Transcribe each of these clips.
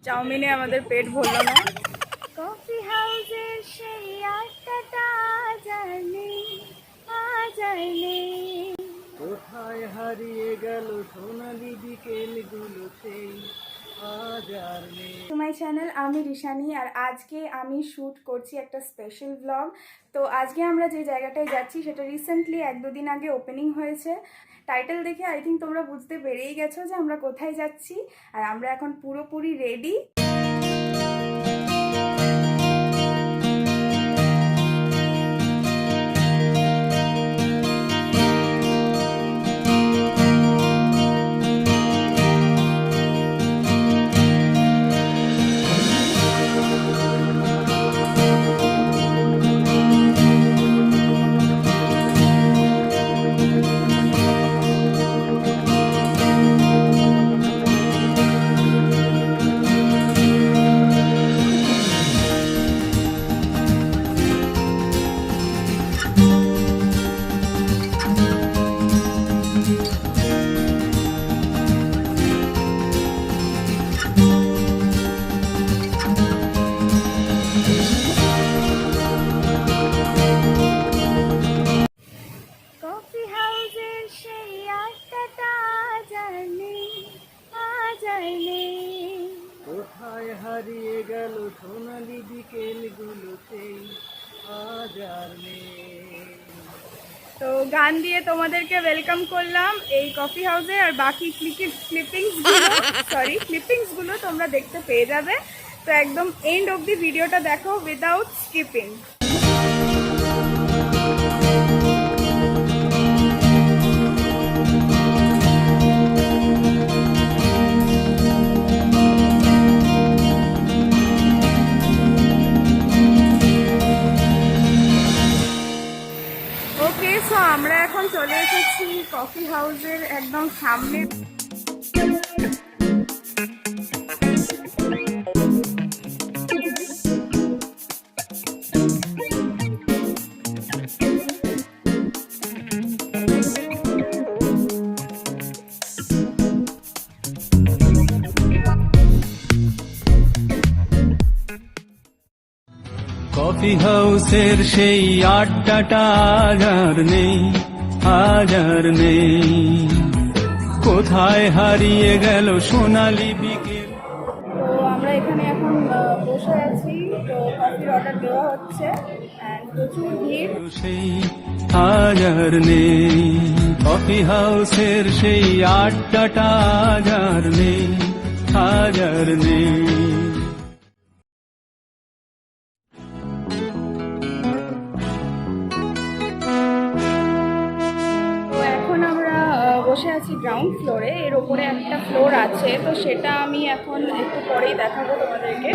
চাউমিনে আমাদের পেট ভরল না। কফি হাউসের সেই আড্ডাটা জানি জানি কোথায় হারিয়ে গেল সোনালি বিকেলগুলো সেই আজ আর নেই। টু মাই চ্যানেল, আমি রিশানি, আর আজকে আমি শ্যুট করছি একটা স্পেশাল ব্লগ। তো আজকে আমরা যে জায়গাটায় যাচ্ছি সেটা রিসেন্টলি 1-2 দিন আগে ওপেনিং হয়েছে। টাইটেল দেখে আই থিঙ্ক তোমরা বুঝতে পেরেই গেছো যে আমরা কোথায় যাচ্ছি। আর আমরা এখন পুরোপুরি রেডি। কফি হাউসের সেই আড্ডাটা জানি জানি কোথায় হারিয়ে গেল সোনালি বিকেলগুলো সেই আজ আর নেই। তো গান দিয়ে তোমাদেরকে ওয়েলকাম করলাম এই কফি হাউসে। আর বাকি ক্লিপিংসগুলো তোমরা দেখতে পেয়ে যাবে। তো একদম এন্ড অবধি ভিডিওটা দেখো উইদাউট স্কিপিং। ওকে, সো আমরা এখন চলে এসেছি কফি হাউসের একদম সামনে। কফি হাউসের সেই আড্ডাটা আজ আর নেই, আজ আর নেই। কোথায় হারিয়ে গেল সোনালি বিকেল। তো আমরা এখানে এখন বসে আছি। তো কফির অর্ডার দেওয়া হচ্ছে and প্রচুর ভিড়। সেই আজ আর নেই, কফি হাউসের সেই আড্ডাটা আজ আর নেই, আজ আর নেই। তো এখন আমরা বসে আছি গ্রাউন্ড ফ্লোরে। এর ওপরে একটা ফ্লোর আছে, তো সেটা আমি এখন একটু পরেই দেখাবো তোমাদেরকে।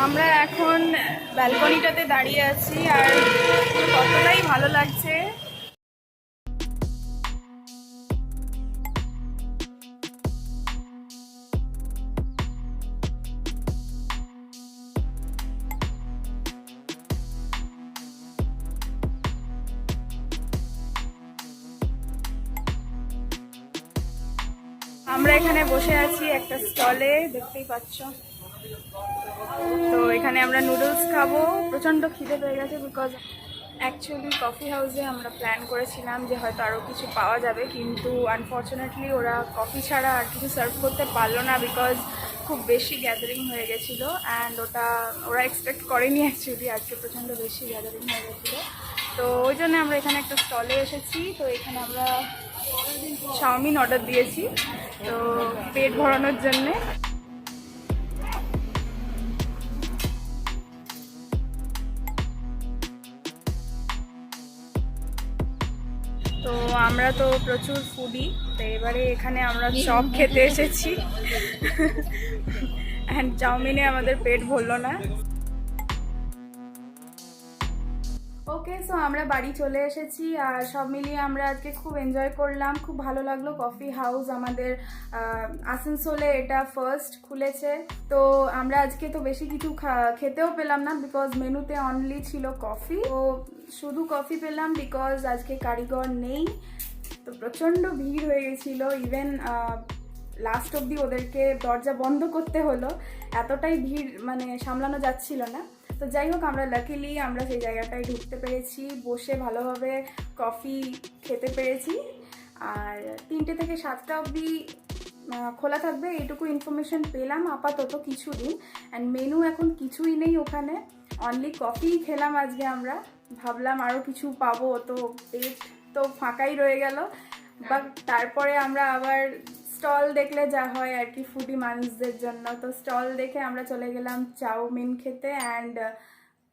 আমরা এখন ব্যালকনিটাতে দাঁড়িয়ে আছি আর কতটাই ভালো লাগছে। আমরা এখানে বসে আছি একটা স্টলে, দেখতেই পাচ্ছ। তো এখানে আমরা নুডলস খাবো, প্রচণ্ড খিদে পেয়ে গেছে বিকজ অ্যাকচুয়ালি কফি হাউসে আমরা প্ল্যান করেছিলাম যে হয়তো আরও কিছু পাওয়া যাবে, কিন্তু আনফর্চুনেটলি ওরা কফি ছাড়া আর কিছু সার্ভ করতে পারলো না বিকজ খুব বেশি গ্যাদারিং হয়ে গেছিলো অ্যান্ড ওরা এক্সপেক্ট করেনি অ্যাকচুয়ালি আজকে প্রচণ্ড বেশি গ্যাদারিং হয়ে গেছিলো। তো ওই জন্য আমরা এখানে একটা স্টলে এসেছি। তো এখানে আমরা চাউমিন অর্ডার দিয়েছি তো পেট ভরানোর জন্যে। তো আমরা তো প্রচুর ফুডি, তো এবারে এখানে আমরা চপ খেতে এসেছি অ্যান্ড চাউমিনে আমাদের পেট ভরলো না। ওকে, সো আমরা বাড়ি চলে এসেছি আর সব মিলিয়ে আমরা আজকে খুব এনজয় করলাম, খুব ভালো লাগলো। কফি হাউস আমাদের আসানসোলে এটা ফার্স্ট খুলেছে। তো আমরা আজকে তো বেশি কিছু খেতেও পেলাম না বিকজ মেনুতে অনলি ছিল কফি। তো শুধু কফি পেলাম বিকজ আজকে কারিগর নেই। তো প্রচণ্ড ভিড় হয়ে গেছিলো, ইভেন লাস্ট অবধি ওদেরকে দরজা বন্ধ করতে হলো, এতটাই ভিড় মানে সামলানো যাচ্ছিল না। তো যাই হোক, আমরা লাকিলি আমরা সেই জায়গাটায় ঢুকতে পেরেছি, বসে ভালোভাবে কফি খেতে পেরেছি। আর 3টে থেকে 7টা অবধি খোলা থাকবে এইটুকু ইনফরমেশন পেলাম আপাতত কিছুদিন। অ্যান্ড মেনু এখন কিছুই নেই ওখানে, অনলি কফিই খেলাম আজকে আমরা। ভাবলাম আরও কিছু পাবো, তো পেট তো ফাঁকাই রয়ে গেল। বাট তারপরে আমরা আবার স্টল দেখলে যা হয় আর কি ফুডি মানুষদের জন্য, তো স্টল দেখে আমরা চলে গেলাম চাউমিন খেতে অ্যান্ড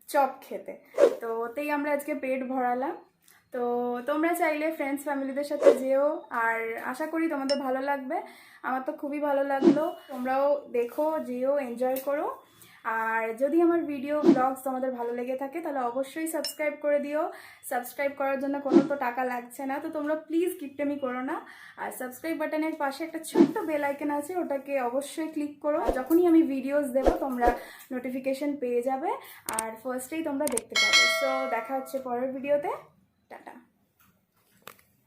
চপ খেতে। তো ওতেই আমরা আজকে পেট ভরালাম। তো তোমরা চাইলে ফ্রেন্ডস ফ্যামিলিদের সাথে যেও, আর আশা করি তোমাদের ভালো লাগবে। আমার তো খুবই ভালো লাগলো, তোমরাও দেখো, যেও, এনজয় করো। আর যদি আমার ভিডিও ব্লগস তোমাদের ভালো লেগে থাকে তাহলে অবশ্যই সাবস্ক্রাইব করে দিও। সাবস্ক্রাইব করার জন্য কোনো তো টাকা লাগছে না, তো তোমরা প্লিজ কিপটেমি করো না। আর সাবস্ক্রাইব বাটনের পাশে একটা ছোট্ট বেল আইকন আছে, ওটাকে অবশ্যই ক্লিক করো। যখনই আমি ভিডিওস দেবো তোমরা নোটিফিকেশন পেয়ে যাবে আর ফার্স্টেই তোমরা দেখতে পাবে। সো দেখা হচ্ছে পরের ভিডিওতে, টাটা।